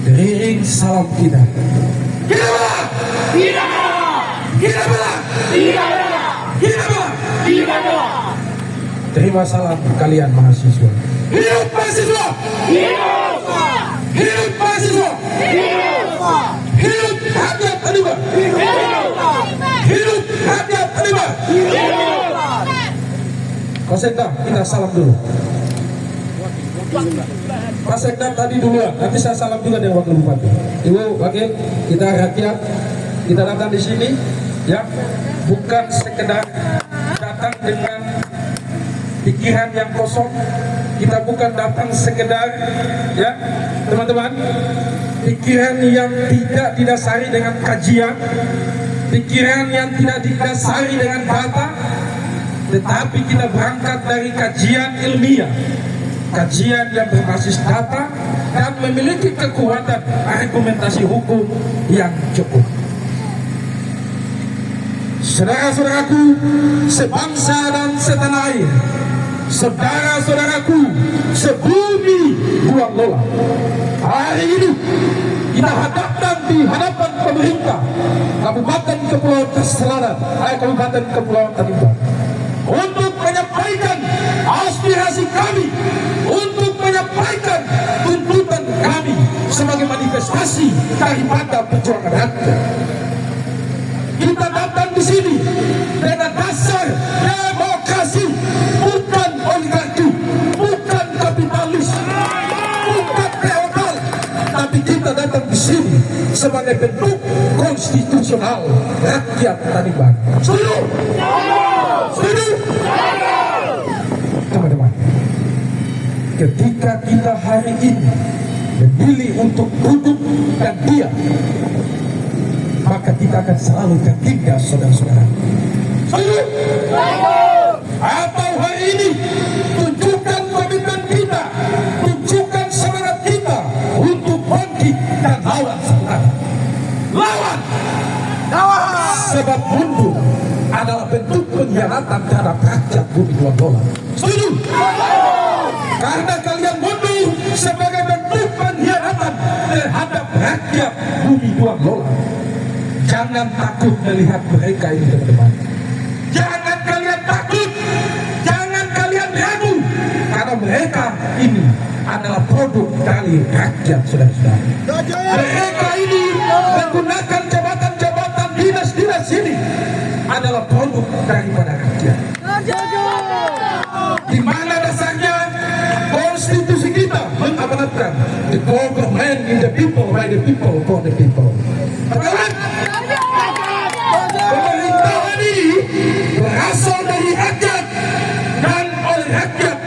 Dering salam kita. Kita bela! Tidak bela! Kita bela! Tidak bela! Kita bela! Tidak bela! Terima salam kalian mahasiswa. Hidup mahasiswa! Hidup! Hidup mahasiswa! Hidup! Hidup rakyat Taliban! Hidup! Hidup rakyat Taliban! Hidup! Pak Sekda, kita salam dulu. Pak Sekda tadi duluan, nanti saya salam juga dengan Wakil Bupati. Ibu Wakil, kita rakyat, kita datang di sini, ya, bukan sekedar datang dengan pikiran yang kosong. Kita bukan datang sekedar, ya, teman-teman, pikiran yang tidak didasari dengan kajian, pikiran yang tidak didasari dengan data, tetapi kita berangkat dari kajian ilmiah, kajian yang berbasis data dan memiliki kekuatan argumentasi hukum yang cukup. Saudara-saudaraku sebangsa dan setanah air, saudara-saudaraku sebumi Buang Lola, hari ini kita hadapkan di hadapan pemerintah Kabupaten Kepulauan Selatan, Kabupaten Kepulauan Taliban, untuk menyampaikan aspirasi kami, untuk menyampaikan tuntutan kami sebagai manifestasi daripada perjuangan rakyat. Kita datang di sini dengan dasar demokrasi, bukan oligarki, bukan kapitalis, bukan feodal, tapi kita datang di sini sebagai bentuk konstitusional rakyat Taliban. Setuju? Setuju? Teman-teman, ketika kita hari ini memilih untuk duduk dan diam, maka kita akan selalu tertinggal, saudara-saudara. Setuju? Atau hari ini tunjukkan komitmen kita, tunjukkan semangat kita untuk bangkit dan lawan sekarang. Lawan! Sebab mundur adalah bentuk pengkhianatan terhadap rakyat bumi Buang Lola. Setuju? Karena kalian mundur sebagai bentuk pengkhianatan terhadap rakyat bumi Buang Lola. Jangan takut melihat mereka ini, teman-teman. Jangan kalian takut, jangan kalian ragu, karena mereka ini adalah produk dari rakyat, saudara-saudara. Mereka ini menggunakan jabatan-jabatan dinas-dinas ini adalah produk daripada rakyat. Di mana dasarnya konstitusi kita mengamanatkan the government in the people, by the people, for the people. Teman-teman, pemerintahan ini berasal dari rakyat dan oleh rakyat.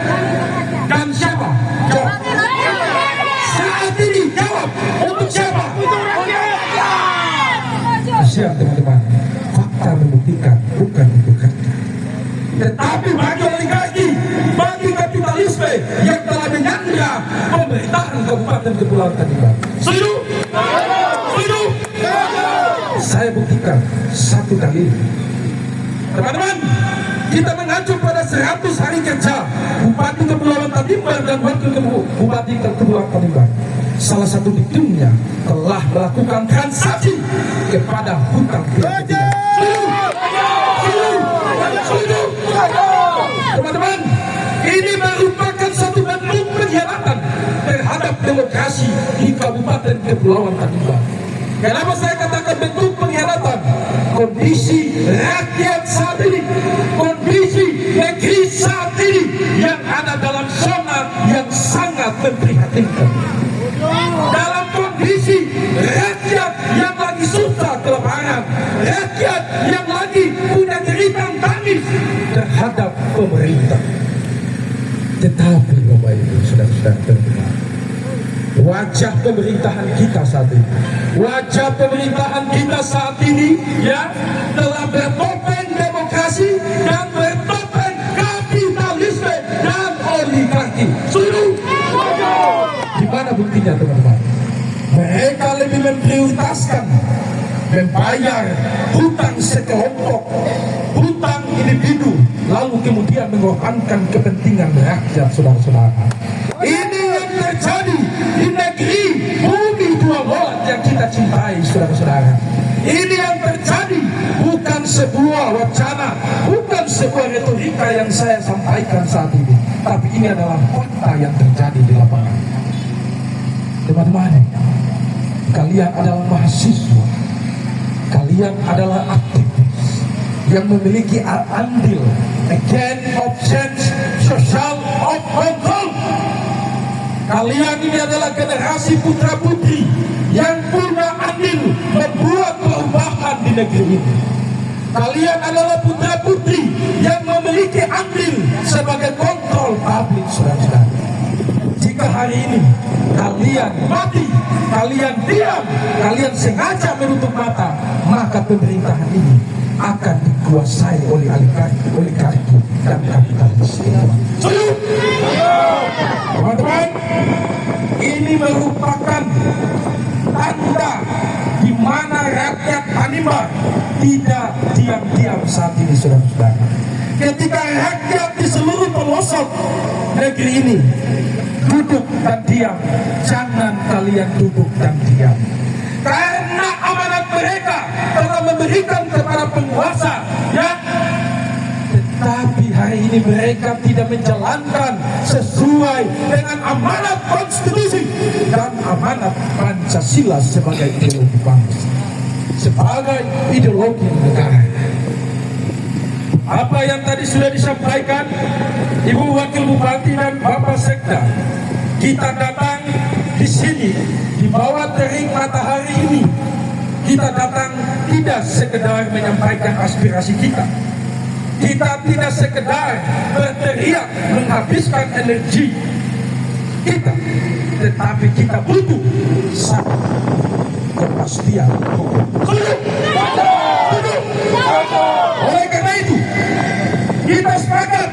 Dan siapa? Jawab. Saat ini jawab, untuk siapa? Kasihan, teman-teman, fakta membuktikan bukan untuk rakyat, tetapi bagi oligarki, bagi kapitalisme yang telah menyandra pemerintahan Kabupaten Kepulauan Taliban. Setuju? Setuju? Saya buktikan satu kali. Teman-teman, kita mengacu pada 100 hari kerja Bupati Kepulauan Taliban dan Wakil Bupati Kepulauan Taliban. Salah satu di dunia telah melakukan transaksi kepada hutang pihak ketiga. Teman-teman, ini merupakan satu bentuk pengkhianatan terhadap demokrasi di Kabupaten Kepulauan Taliban. Kenapa saya katakan bentuk pengkhianatan? Kondisi rakyat saat ini, kondisi negeri saat ini yang ada dalam zona yang sangat memprihatinkan. Dalam kondisi rakyat yang lagi susah kelaparan, rakyat yang lagi punya cerita tangis terhadap pemerintah. Tetapi Bapak Ibu, saudara-saudara terhormat, wajah pemerintahan kita saat ini, wajah pemerintahan kita saat ini, ya, telah bertopeng demokrasi dan bertopeng kapitalisme dan oligarki. Seluruh. Di mana buktinya, teman-teman? Mereka lebih memprioritaskan membayar hutang sekelompok, hutang individu, lalu kemudian mengorbankan kepentingan rakyat, saudara-saudara. Ini yang terjadi di negeri bumi dua lolat yang kita cintai, saudara-saudara. Ini yang terjadi bukan sebuah wacana, bukan sebuah retorika yang saya sampaikan saat ini, tapi ini adalah fakta yang terjadi di lapangan. Teman-teman, kalian adalah mahasiswa, kalian adalah aktivis yang memiliki andil agent of change, social of control. Kalian ini adalah generasi putra putri yang punya andil membuat perubahan di negeri ini. Kalian adalah putra putri yang memiliki andil sebagai kontrol publik, saudara-saudara. Jika hari ini kalian mati, kalian diam, kalian sengaja menutup mata, maka pemerintahan ini akan dikuasai oleh oligarki dan kapitalis. Teman-teman, ini merupakan tanda di mana rakyat Tanimbar tidak diam-diam saat ini, saudara-saudara. Ketika rakyat di seluruh pelosok negeri ini duduk dan diam, jangan kalian duduk dan diam. Karena amanat mereka telah memberikan kepada penguasa, ya. Tetapi hari ini mereka tidak menjalankan sesuai dengan amanat konstitusi dan amanat Pancasila sebagai ideologi bangsa, sebagai ideologi negara. Apa yang tadi sudah disampaikan Ibu Wakil Bupati dan Bapak Sekda, kita datang di sini di bawah terik matahari ini. Kita datang tidak sekedar menyampaikan aspirasi kita. Kita tidak sekedar berteriak menghabiskan energi kita, tetapi kita butuh satu kepastian hukum. Oleh karena itu, kita sepakat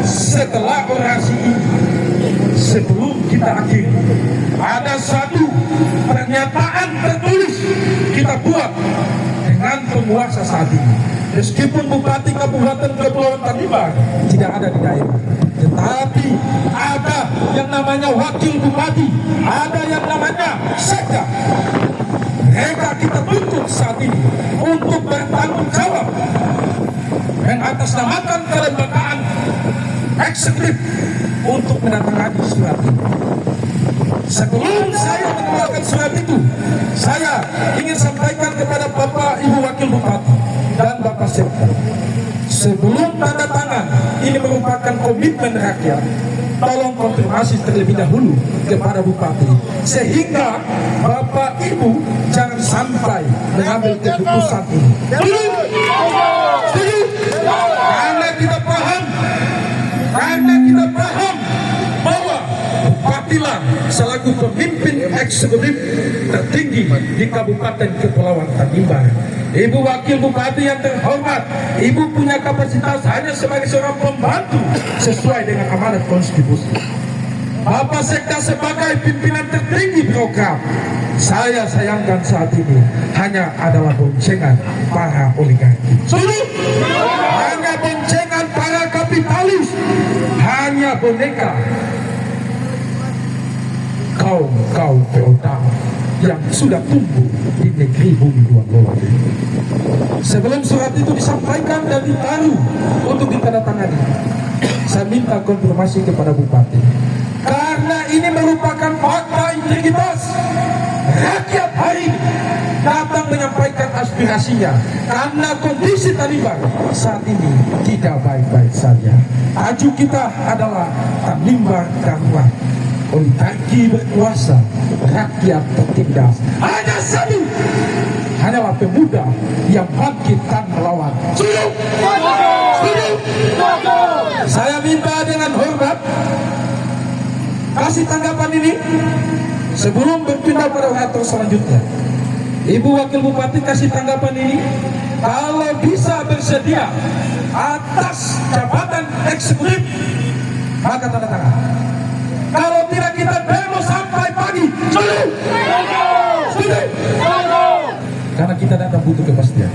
setelah orasi ini, sebelum kita akhiri, ada satu pernyataan tertulis kita buat dengan penguasa saat ini. Meskipun Bupati Kabupaten Kepulauan Tanimbar tidak ada di daerah, tetapi ada yang namanya Wakil Bupati, ada yang namanya Sekda. Mereka kita tuntut saat ini untuk bertanggung jawab mengatasnamakan kelembagaan eksekutif untuk menandatangani surat ini. Sebelum saya mengeluarkan surat itu, saya ingin sampaikan kepada Bapak Ibu Wakil Bupati dan Bapak Sekda, sebelum tanda tangan ini merupakan komitmen rakyat, tolong konfirmasi terlebih dahulu kepada Bupati, sehingga Bapak Ibu jangan sampai mengambil keputusan ini. Setuju? Karena kita paham bahwa Bupatilah selaku pemimpin eksekutif tertinggi di Kabupaten Kepulauan Tanimbar. Ibu Wakil Bupati yang terhormat, Ibu punya kapasitas hanya sebagai seorang pembantu sesuai dengan amanat konstitusi. Bapak Sekda sebagai pimpinan tertinggi program, saya sayangkan saat ini hanya adalah boncengan para oligarki. Hanya boncengan para kapitalis, hanya boneka kaum feodal yang sudah tumbuh di negeri bumi dua lolat. Sebelum surat itu disampaikan dan ditaruh untuk ditandatangani, saya minta konfirmasi kepada Bupati, karena ini merupakan fakta integritas. Rakyat hari ini datang menyampaikan aspirasinya karena kondisi Tanimbar saat ini tidak baik-baik saja. Tajuk kita adalah Tanimbar darurat. Oligarki berkuasa, rakyat tertindas. Hanya satu, hanyalah pemuda yang bangkit dan melawan. Setuju? Saya minta dengan hormat kasih tanggapan ini sebelum berpindah pada orator selanjutnya. Ibu Wakil Bupati kasih tanggapan ini, kalau bisa bersedia atas jabatan eksekutif, maka tanda tangan. Kalau tidak, kita demo sampai pagi. Setuju? Karena kita datang butuh kepastian.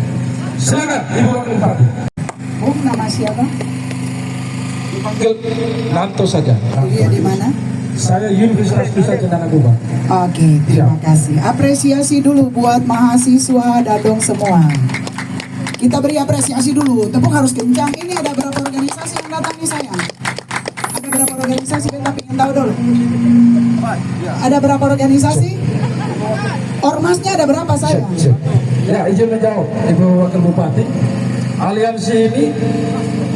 Silakan Ibu Wakil Bupati. Nama siapa? Dipanggil Nanto saja. Kuliah di mana? Saya Universitas Nusa Cendana Gubang. Oke, terima kasih. Apresiasi dulu buat mahasiswa Dadong semua. Kita beri apresiasi dulu. Tepuk harus kencang. Ini ada berapa organisasi yang datang nih sayang? Ada berapa organisasi? Kita ingin tahu dulu. Ada berapa organisasi? Ormasnya ada berapa sayang? Ya, izin menjawab, Ibu Wakil Bupati. Aliansi ini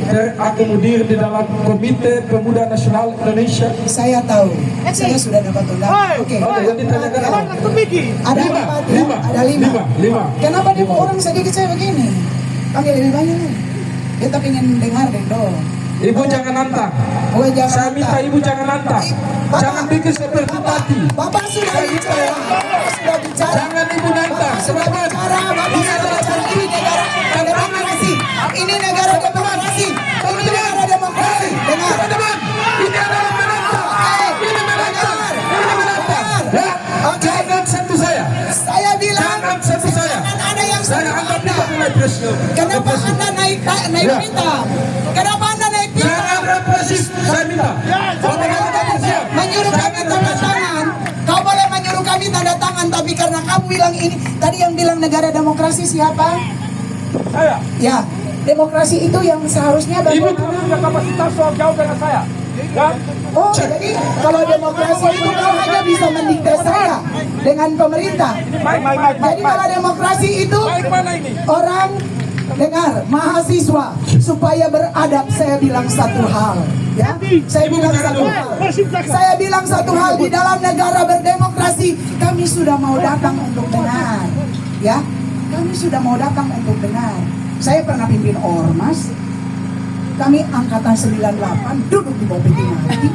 terakomodir di dalam Komite Pemuda Nasional Indonesia. Saya tahu. Saya sudah dapat undangan. Oke. Yang ditanyakan apa? Ada empat, ya? Ada lima. Kenapa dia orang sedikit saya begini? Kami lebih banyak nih. Kita ingin dengar deh dong. Ibu jangan nantang. Oh, jangan Saya minta nantang. Ibu jangan nantang. Bapak- Jangan bikin seperti tadi. Bapak sudah bicara. Bapak sudah bicara. Jangan Ibu nantang. Bapak sudah bicara. Bapak sudah bicara. Ini negara demokrasi. Ini negara demokrasi. Ini negara demokrasi. Dengar. Teman-teman, ini adalah menantang. Ini menantang. Ini menantang. Ya, jangan sentuh saya. Saya bilang. Jangan sentuh saya. Ada yang Saya sentuh anggap Anda. tidak mulai presiden. Kenapa Anda naik Ya. pita? Kenapa Anda naik pita? Jangan represif. Saya minta. Kalau kita siap. Menyuruh kami tanda tangan. Kau boleh menyuruh kami tanda tangan, tapi karena kamu bilang ini, tadi yang bilang negara demokrasi siapa? Saya. Ya, demokrasi itu yang seharusnya Ibu bagaimana? Punya kapasitas soal jauh dengan saya. Ya. Oh, jadi kalau demokrasi itu kau hanya bisa mendikte saya dengan pemerintah. Baik. Jadi kalau demokrasi itu Baik mana ini? orang dengar mahasiswa supaya beradab, saya bilang satu hal, ya. Saya bilang satu hal. Saya bilang satu hal, di dalam negara berdemokrasi kami sudah mau datang untuk dengar, ya. Kami sudah mau datang untuk dengar. Saya pernah pimpin ormas. Kami angkatan 98 duduk di bawah peti mati.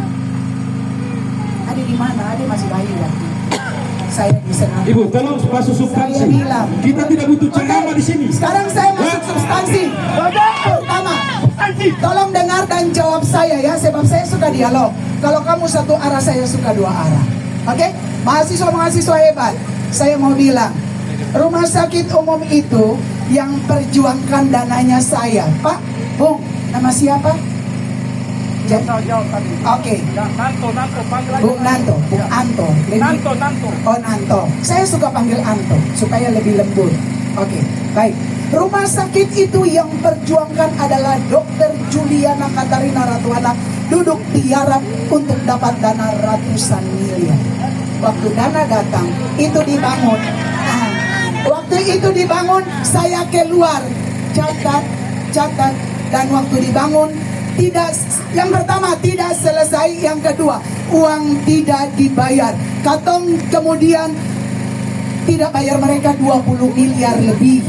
Ada di mana? Ada masih bayi waktu. Saya di Senat. Ibu, tolong masuk substansi. Saya bilang. Kita tidak butuh Oke, ceramah di sini. sekarang saya masuk substansi. Pertama, tolong dengar dan jawab saya ya, sebab saya suka dialog. Kalau kamu satu arah, saya suka dua arah. Oke? Mahasiswa-mahasiswa hebat. Saya mau bilang, rumah sakit umum itu yang perjuangkan dananya saya. Pak, Bung, nama siapa? Jauh tadi. Oke, Ya, Nanto, panggil aja. Bung Nanto, Bung Anto. Lebih- Nanto. Oh, Nanto. Saya suka panggil Anto supaya lebih lembut. Oke, baik. Rumah sakit itu yang perjuangkan adalah Dr. Juliana Katarina Ratuana, duduk tiarap untuk dapat dana ratusan miliar. Waktu dana datang, itu dibangun. Nah, waktu itu dibangun, saya keluar catat, dan waktu dibangun tidak, yang pertama tidak selesai, yang kedua uang tidak dibayar. Katong kemudian tidak bayar mereka 20 miliar lebih.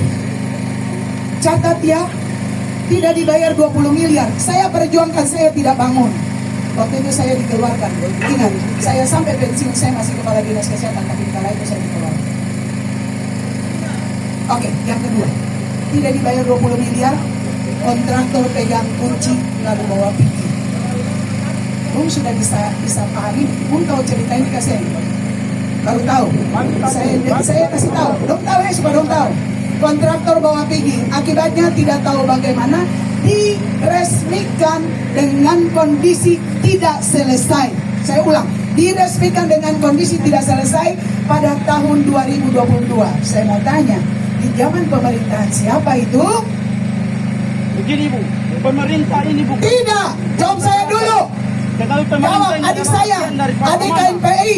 Catat ya, tidak dibayar 20 miliar. Saya perjuangkan, saya tidak bangun. Waktu itu saya dikeluarkan. Ingat, saya sampai pensiun saya masih kepala dinas kesehatan, tapi kala itu saya dikeluarkan. Oke, yang kedua, tidak dibayar 20 miliar. Kontraktor pegang kunci lalu bawa pergi. Bung sudah bisa pahami. Bung tahu cerita ini kasih. Baru tahu. Saya kasih tahu. Dong tahu ya, supaya dong tahu. Kontraktor bawa pergi. Akibatnya tidak tahu bagaimana diresmikan dengan kondisi tidak selesai. Saya ulang. Diresmikan dengan kondisi tidak selesai pada tahun 2022. Saya mau tanya, di zaman pemerintahan siapa itu? Begini Bu, pemerintah ini bukan. Tidak, jawab saya dulu. Kalau Jawab pemerintah ini adik saya, bagian dari adik Pak KNPI.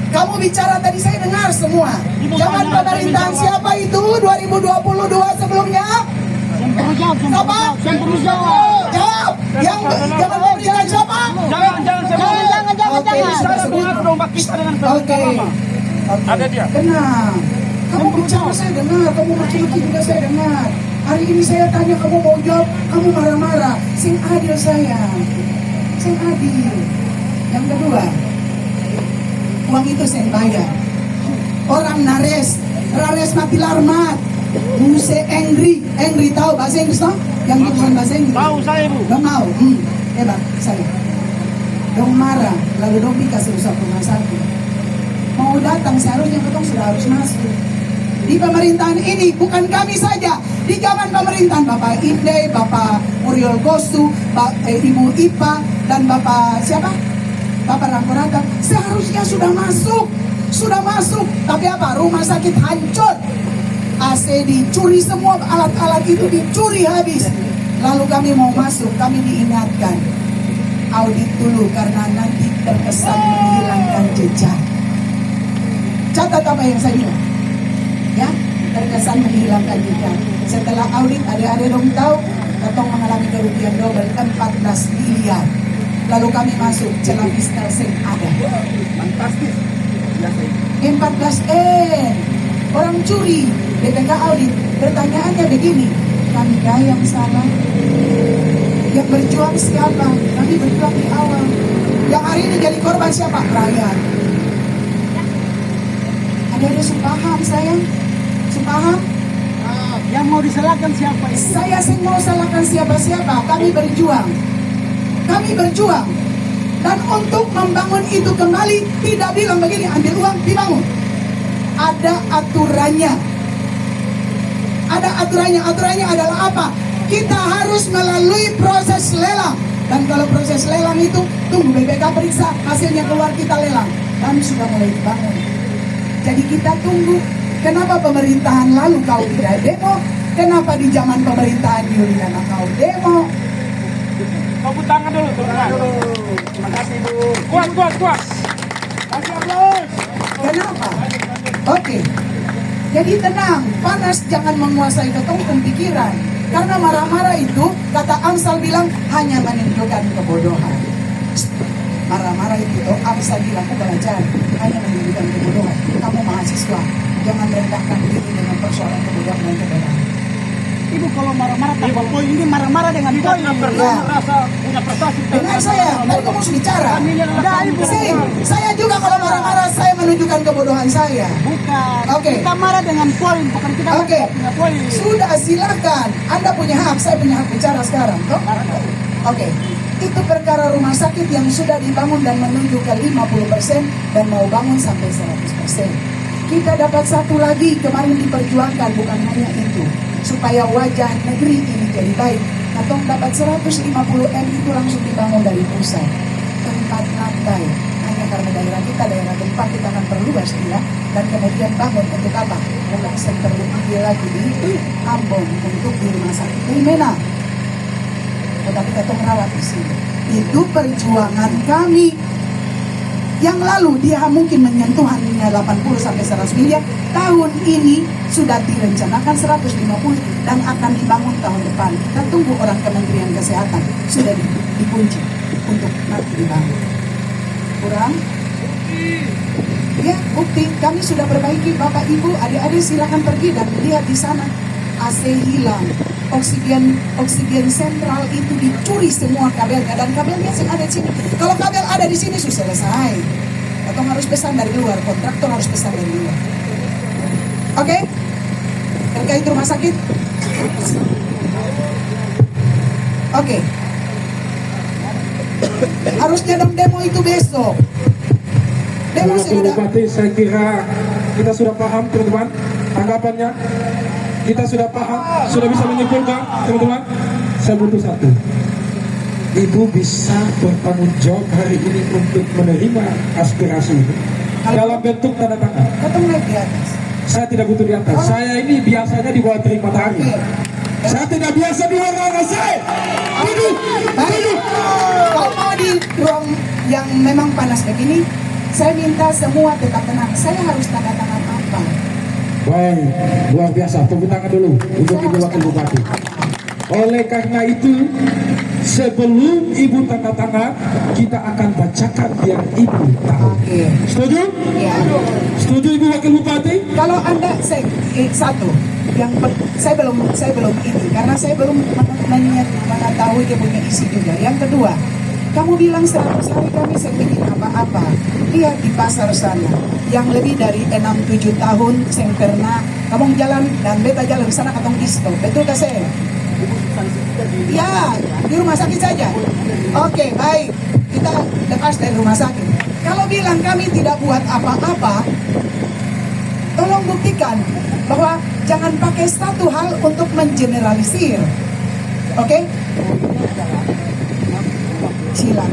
Kamu bicara tadi saya dengar semua. Ibu Zaman tanya, pemerintahan saya siapa itu 2022 sebelumnya? Siapa? Jawab. Yang zaman pemerintahan siapa? Jangan. Oke, sudah Saya sebut. mengaku domba kita dengan Oke. pemerintah lama. Oke. Ada dia. Benar. Kamu bicara saya dengar, kamu bercerita juga saya dengar. Hari ini saya tanya kamu mau jawab, kamu marah-marah. Sing adil sayang. Sing adil. Yang kedua, uang itu saya bayar. Orang nares mati larmat. Muse angry tahu bahasa Inggris no? Yang bukan bahasa Inggris. Tahu saya Bu. Dong mau, hebat saya. Dong marah, lalu dong kasih usaha rumah sakit. Mau datang seharusnya ketong sudah harus masuk. Di pemerintahan ini bukan kami saja. Di zaman pemerintahan Bapak Inde, Bapak Muriel Gosu, Ibu Ipa, dan Bapak siapa? Bapak Rangkorata, seharusnya sudah masuk, tapi apa? Rumah sakit hancur, AC dicuri, semua alat-alat itu dicuri habis. Lalu kami mau masuk, kami diingatkan, audit dulu karena nanti terkesan menghilangkan jejak. Catat apa yang saya bilang, ya, terkesan menghilangkan jejak. Setelah audit, adik-adik dong tahu, Katong mengalami kerugian double 14 miliar. Lalu kami masuk, celah fiskal sen ada. Fantastis. 14 orang curi, BPK audit. Pertanyaannya begini, kami yang salah? Yang berjuang siapa? Kami berjuang di awal. Yang hari ini jadi korban siapa? Rakyat. Ada paham sayang? Paham? Yang mau disalahkan siapa itu? Saya sih mau salahkan siapa-siapa. Kami berjuang. Dan untuk membangun itu kembali, tidak bilang begini, ambil uang, dibangun. Ada aturannya. Aturannya adalah apa? Kita harus melalui proses lelang. Dan kalau proses lelang itu, tunggu BPK periksa, hasilnya keluar kita lelang. Dan sudah mulai dibangun. Jadi kita tunggu. Kenapa pemerintahan lalu kau tidak demo? Kenapa di zaman pemerintahan Juliana kau demo? Tepuk tangan dulu, Terima kasih, Bu. Kuat. Kasih aplaus. Kenapa? Oke. Jadi tenang, panas jangan menguasai ketongkong pikiran. Karena marah-marah itu, kata Amsal bilang, hanya menunjukkan kebodohan. Marah-marah itu, Amsal bilang, belajar, hanya menunjukkan kebodohan. Kamu mahasiswa, jangan merendahkan diri dengan persoalan kebodohan dan kebodohan. Ibu kalau marah-marah tanpa poin, ini marah-marah dengan poin. Punya prestasi. Dengar saya, tadi kamu harus bicara. Enggak, Ibu. Saya juga kalau marah-marah, saya menunjukkan kebodohan saya. Bukan. Oke. Kita marah dengan poin, bukan kita Oke. punya poin. Sudah, silakan. Anda punya hak, saya punya hak bicara sekarang, toh? Oke. Itu perkara rumah sakit yang sudah dibangun dan menuju ke 50% dan mau bangun sampai 100%. Kita dapat satu lagi, kemarin diperjuangkan, bukan hanya itu. Supaya wajah negeri ini jadi baik. Atau dapat 150 M itu langsung dibangun dari pusat. 4 lantai. Hanya karena daerah kita, daerah gempa, kita akan perluas dia. Dan kemudian bangun untuk apa? Untuk center lebih lagi di Ambon untuk di rumah sakit Mena. Tetapi kita merawat di sini. Itu perjuangan kami. Yang lalu dia mungkin menyentuh hanya 80 sampai 100 miliar. Tahun ini sudah direncanakan 150 dan akan dibangun tahun depan. Kita tunggu orang Kementerian Kesehatan sudah dikunci untuk nanti dibangun. Kurang? Ya, bukti kami sudah perbaiki. Bapak Ibu, adik-adik silakan pergi dan lihat di sana. AC hilang, oksigen sentral itu dicuri semua kabelnya dan kabelnya ada di sini. Kalau kabel ada di sini sudah selesai. Atau harus pesan dari luar, kontraktor harus pesan dari luar. Oke? Terkait rumah sakit. Oke. Harusnya demo itu besok. Demo sudah. Bupati, saya kira kita sudah paham, teman-teman, tanggapannya. Kita sudah paham, sudah bisa menyimpulkan, teman-teman. Saya butuh satu. Ibu bisa bertanggung jawab hari ini untuk menerima aspirasi ini dalam bentuk tanda tangan. Ketemu naik di atas. Saya tidak butuh di atas. Saya ini biasanya di bawah terik matahari. Saya tidak biasa di luar AC. Duduk. Kalau mau di ruang yang memang panas begini, saya minta semua tetap tenang. Saya harus tanda tangan apa? Baik, luar biasa. Tepuk tangan dulu untuk Ibu Wakil Bupati. Oleh karena itu, sebelum Ibu tanda tangan, kita akan bacakan biar Ibu tahu. Oke. Setuju? Ya. Setuju Ibu Wakil Bupati? Kalau Anda satu, saya belum ini karena saya belum mengetahui dia punya isi juga. Yang kedua, kamu bilang 100 hari kami saya bikin apa-apa. Lihat di pasar sana, yang lebih dari 6-7 tahun saya pernah kamu jalan dan beta jalan sana katong disto. Betul gak saya? Ya, di rumah sakit saja. Oke, baik. Kita lepas dari rumah sakit. Kalau bilang kami tidak buat apa-apa, tolong buktikan bahwa jangan pakai satu hal untuk mengeneralisir. Oke? Silakan.